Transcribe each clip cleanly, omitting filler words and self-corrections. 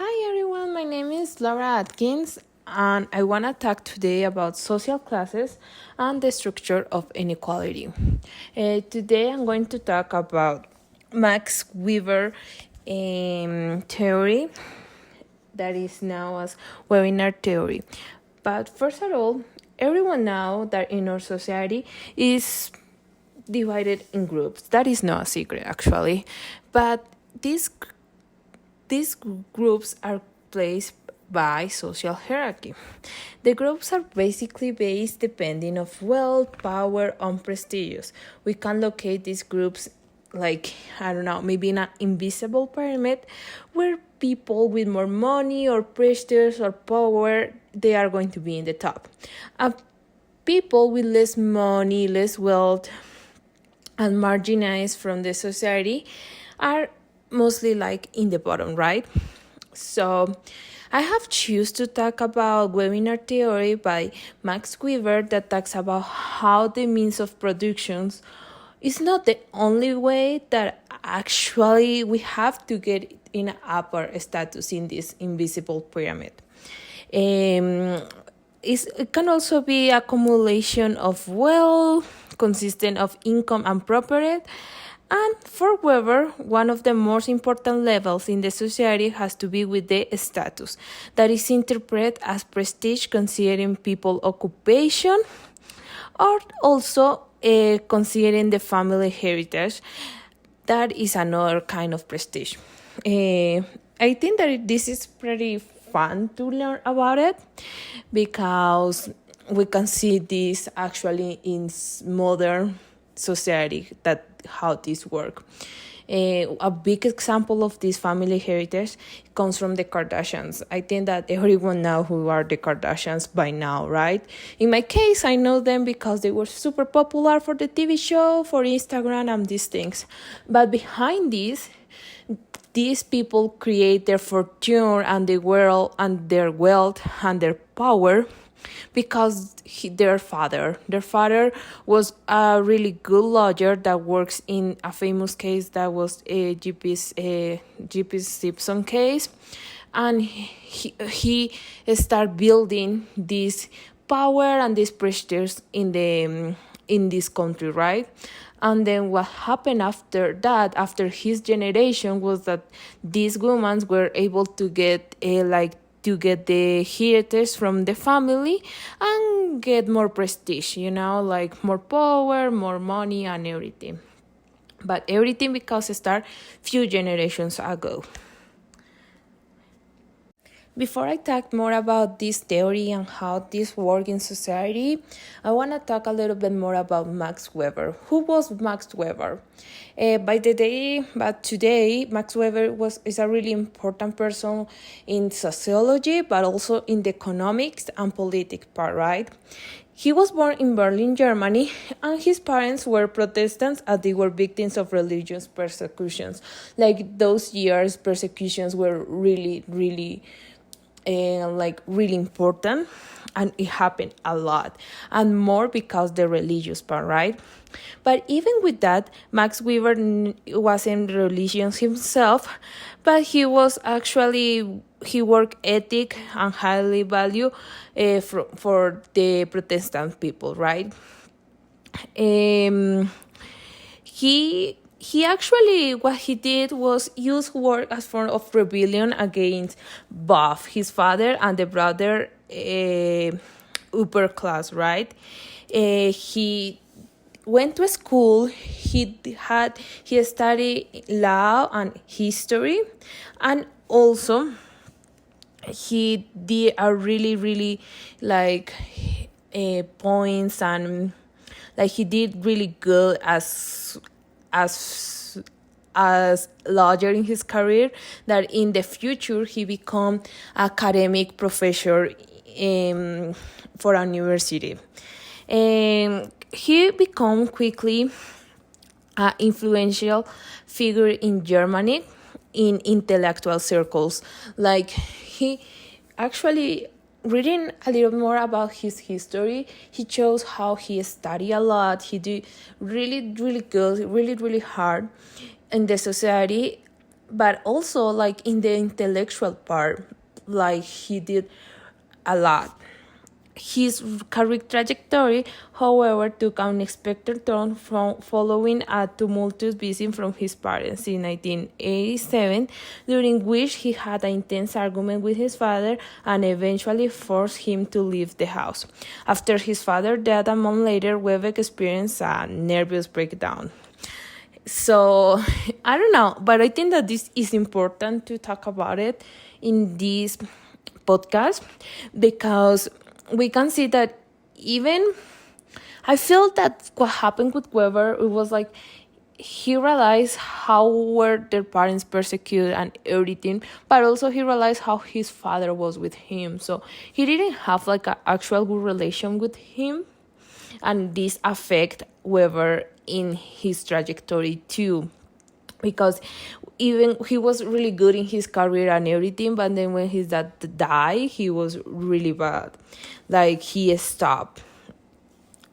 Hi everyone, my name is Laura Atkins, and I want to talk today about social classes and the structure of inequality. Today I'm going to talk about Max Weber theory that is now as Webinar theory. But first of all, everyone knows that in our society is divided in groups. That is not a secret actually, but these groups are placed by social hierarchy. The groups are basically based depending of wealth, power, and prestige. We can locate these groups like, I don't know, maybe in an invisible pyramid where people with more money or prestige or power, they are going to be in the top. People with less money, less wealth, and marginalized from the society are mostly like in the bottom, right? So I have choose to talk about webinar theory by Max Weber that talks about how the means of productions is not the only way that actually we have to get in upper status in this invisible pyramid. It can also be accumulation of wealth consistent of income and property. And for Weber, one of the most important levels in the society has to be with the status, that is interpreted as prestige considering people occupation or also considering the family heritage. That is another kind of prestige. I think that this is pretty fun to learn about it because we can see this actually in modern society, that how this work. A big example of this family heritage comes from the Kardashians. I think that everyone knows who are the Kardashians by now, right? In my case, I know them because they were super popular for the TV show, for Instagram, and these things. But behind this, these people create their fortune and the world and their wealth and their power because their father was a really good lawyer that works in a famous case that was a G.P. Simpson case, and he started building this power and this prestige in this country, right? And then what happened after that, after his generation, was that these women were able to get the heritage from the family and get more prestige, like more power, more money, and everything. But everything because it started few generations ago. Before I talk more about this theory and how this works in society, I want to talk a little bit more about Max Weber. Who was Max Weber? But today, Max Weber is a really important person in sociology, but also in the economics and politics part, right? He was born in Berlin, Germany, and his parents were Protestants as they were victims of religious persecutions. Like those years, persecutions were really, really really important, and it happened a lot, and more because the religious part, right? But even with that, Max Weber wasn't religious himself, but he worked ethic and highly value for the Protestant people, right? He actually, what he did was use work as form of rebellion against both his father and the brother upper class, right? He went to school. He studied law and history, and also he did a really, really points, and like he did really good as lawyer in his career, that in the future he become academic professor for a university. He become quickly an influential figure in Germany in intellectual circles. Like he actually, reading a little more about his history, he shows how he studied a lot. He did really, really good, really, really hard in the society, but also like in the intellectual part, like he did a lot. His career trajectory, however, took an unexpected turn from following a tumultuous visit from his parents in 1987, during which he had an intense argument with his father and eventually forced him to leave the house. After his father died a month later, Weber experienced a nervous breakdown. So, I don't know, but I think that this is important to talk about it in this podcast, because we can see that even I feel that what happened with Weber, it was like he realized how were their parents persecuted and everything, but also he realized how his father was with him. So he didn't have like an actual good relation with him, and this affect Weber in his trajectory too, because even he was really good in his career and everything, but then when his dad died, he was really bad, like he stopped.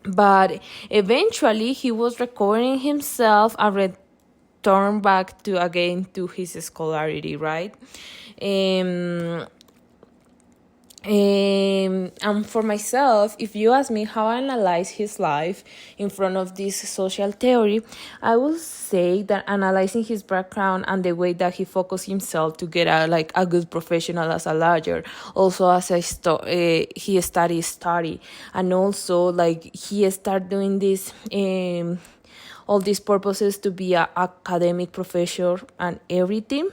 But eventually he was recovering himself and returned back to again to his scholarity, right? um and for myself, if you ask me how I analyze his life in front of this social theory, I will say that analyzing his background and the way that he focused himself to get a good professional as a lawyer, also as he study, and also like he started doing this all these purposes to be a academic professor and everything.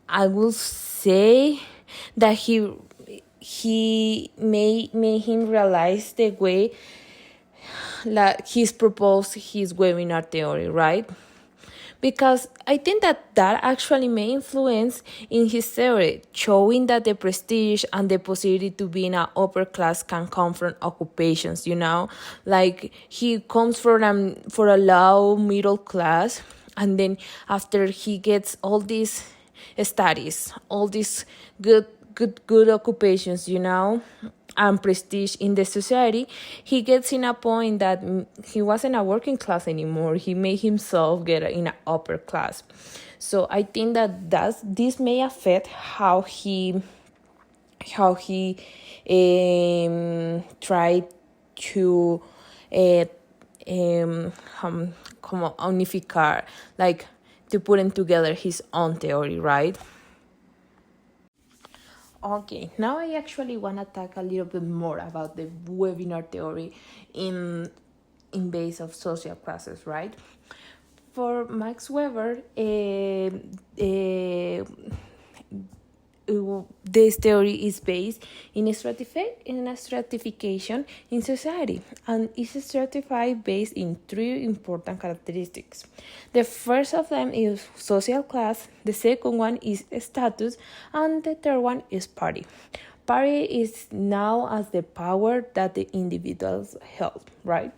I will say that he made him realize the way that he's proposed his webinar theory, right? Because I think that actually may influence in his theory, showing that the prestige and the possibility to be in an upper class can come from occupations, like he comes for a low middle class, and then after he gets all these studies, all these good occupations, and prestige in the society, he gets in a point that he wasn't a working class anymore. He made himself get in an upper class. So I think this may affect how he tried to como unificar, like to put in together his own theory, right? Okay, now I actually want to talk a little bit more about the webinar theory in base of social classes, right? For Max Weber, this theory is based in a stratification in society, and is stratified based in three important characteristics. The first of them is social class, the second one is status, and the third one is party. Party is now as the power that the individuals held, right?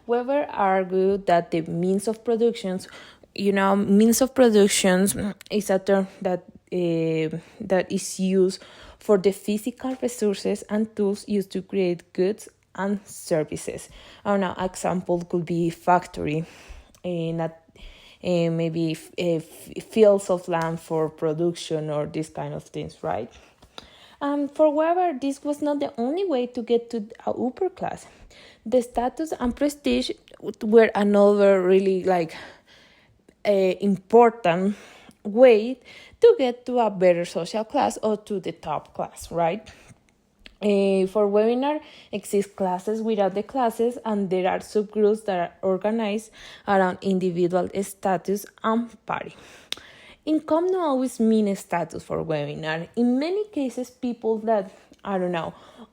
Weber argued that the means of productions is a term that is used for the physical resources and tools used to create goods and services. An example could be factory, maybe fields of land for production or these kind of things, right? For Weber, this was not the only way to get to a upper class. The status and prestige were another really important way to get to a better social class or to the top class, right? For webinar, exist classes without the classes, and there are subgroups that are organized around individual status and party. Income not always means status for webinar. In many cases, people that,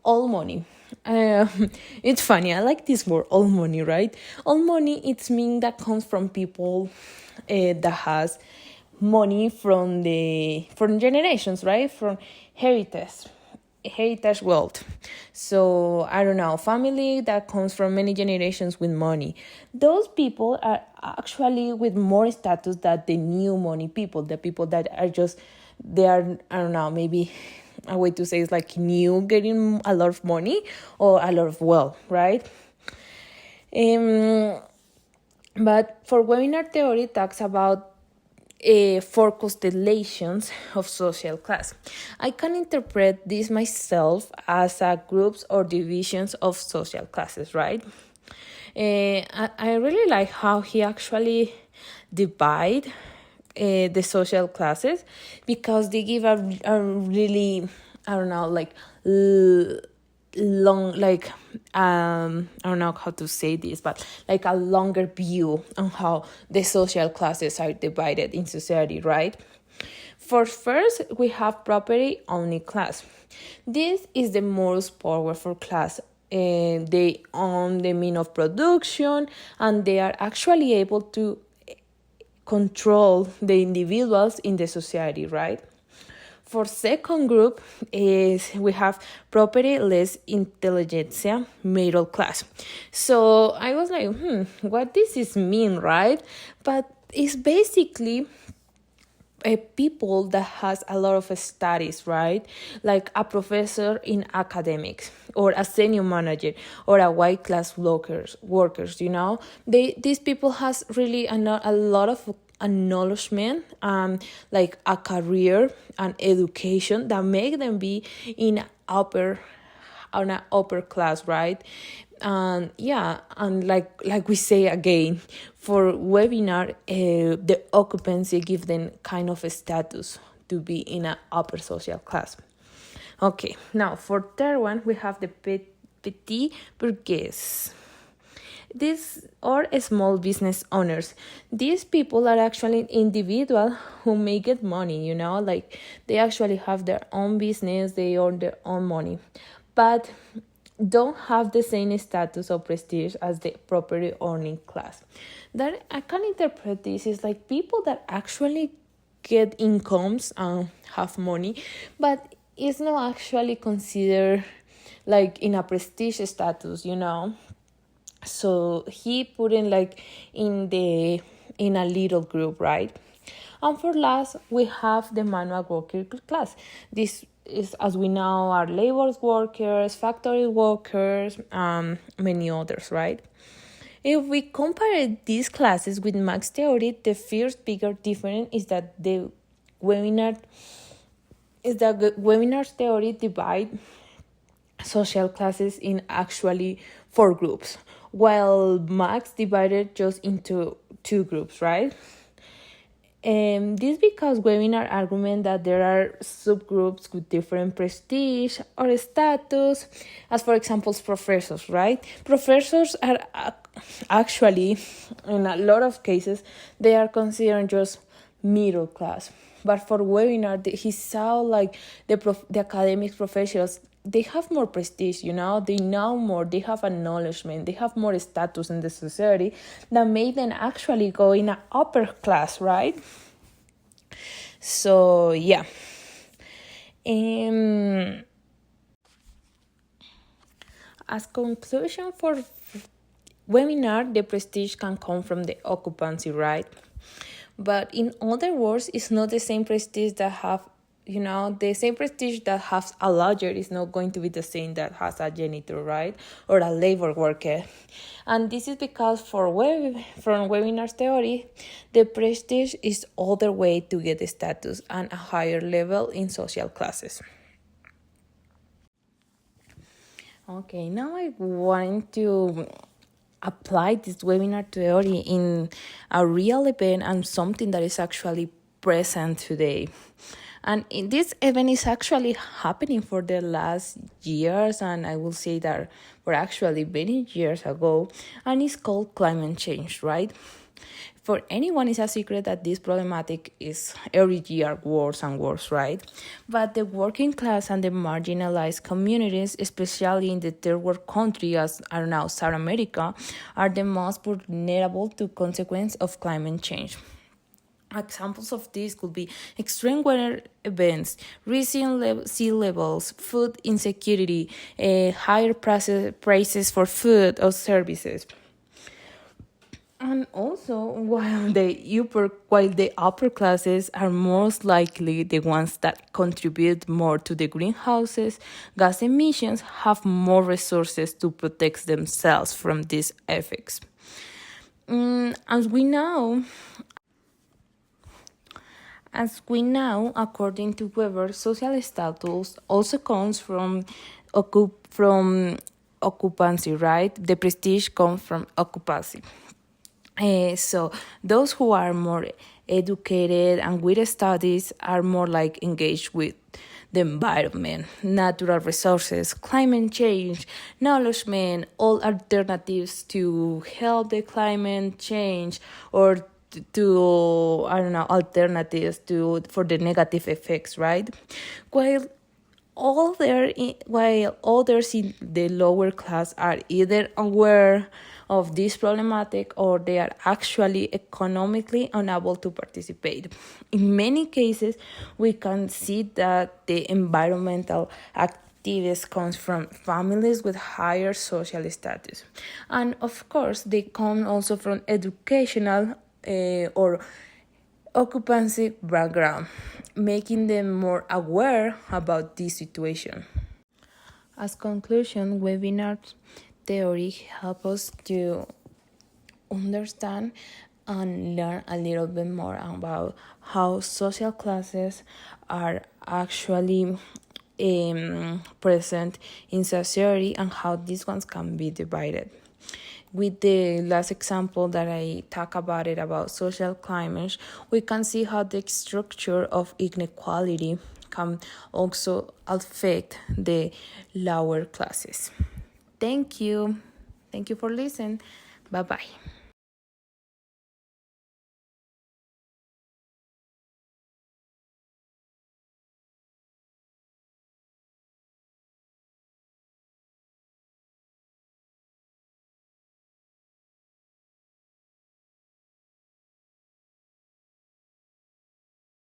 all money. It's funny, I like this word, all money, right? All money, it's mean that comes from people that has money from generations, right? From heritage wealth. So family that comes from many generations with money. Those people are actually with more status than the new money people, the people that are just, they are, maybe a way to say is like new, getting a lot of money or a lot of wealth, right? But for webinar theory talks about four constellations of social class. I can interpret this myself as groups or divisions of social classes, right? I really like how he actually divide the social classes, because they give a really, I don't know, like long, like I don't know how to say this, but like a longer view on how the social classes are divided in society, right? For first, we have property only class. This is the most powerful class. They own the mean of production, and they are actually able to control the individuals in the society, right? For second group is we have property less intelligentsia middle class. So I was like, what does this mean, right? But it's basically people that has a lot of studies, right? Like a professor in academics, or a senior manager, or a white class workers, you know? These people has really a lot of acknowledgement, like a career and education that make them be in on an upper class, right? And yeah, and like we say again, for webinar, the occupancy give them kind of a status to be in an upper social class. Okay, now for third one, we have the petit bourgeois. These are small business owners. These people are actually individuals who may get money, you know, like they actually have their own business, they earn their own money, but don't have the same status or prestige as the property owning class. That I can interpret this is like people that actually get incomes and have money, but it's not actually considered like in a prestige status, you know. So he put in like in a little group, right? And for last, we have the manual worker class. This is, as we know, are labor workers, factory workers, many others, right? If we compare these classes with Marx theory, the first bigger difference is that the webinar theory divide social classes in actually four groups, while Marx divided just into two groups, right? This because webinar argument that there are subgroups with different prestige or status, as for example, professors, right? Professors are actually, in a lot of cases, they are considered just middle class. But for webinar, he saw like the academic professionals, they have more prestige, you know, they know more, they have acknowledgement, they have more status in the society that made them actually go in an upper class, right? So yeah. As conclusion for webinar, the prestige can come from the occupancy, right? But in other words, it's not the same prestige that have, you know, the same prestige that has a lawyer is not going to be the same that has a janitor, right? Or a labor worker. And this is because from webinar theory, the prestige is other way to get the status and a higher level in social classes. Okay, now I want to apply this webinar theory in a real event and something that is actually present today. And this event is actually happening for the last years, and I will say that for actually many years ago, and it's called climate change, right? For anyone, it's a secret that this problematic is every year worse and worse, right? But the working class and the marginalized communities, especially in the third world country, as are now South America, are the most vulnerable to consequences of climate change. Examples of this could be extreme weather events, rising sea levels, food insecurity, higher prices for food or services. And also, while the upper classes are most likely the ones that contribute more to the greenhouses gas emissions, have more resources to protect themselves from these effects. As we know, according to Weber, social status also comes from occupancy, right? The prestige comes from occupancy. So those who are more educated and with studies are more like engaged with the environment, natural resources, climate change, knowledge, all alternatives to help the climate change or to I don't know alternatives to for the negative effects, right? While while others in the lower class are either aware of this problematic or they are actually economically unable to participate. In many cases, we can see that the environmental activists comes from families with higher social status. And of course, they come also from educational or occupancy background, making them more aware about this situation. As conclusion, webinar theory help us to understand and learn a little bit more about how social classes are actually present in society and how these ones can be divided. With the last example that I talk about it about social climate, we can see how the structure of inequality can also affect the lower classes. Thank you. Thank you for listening. Bye bye.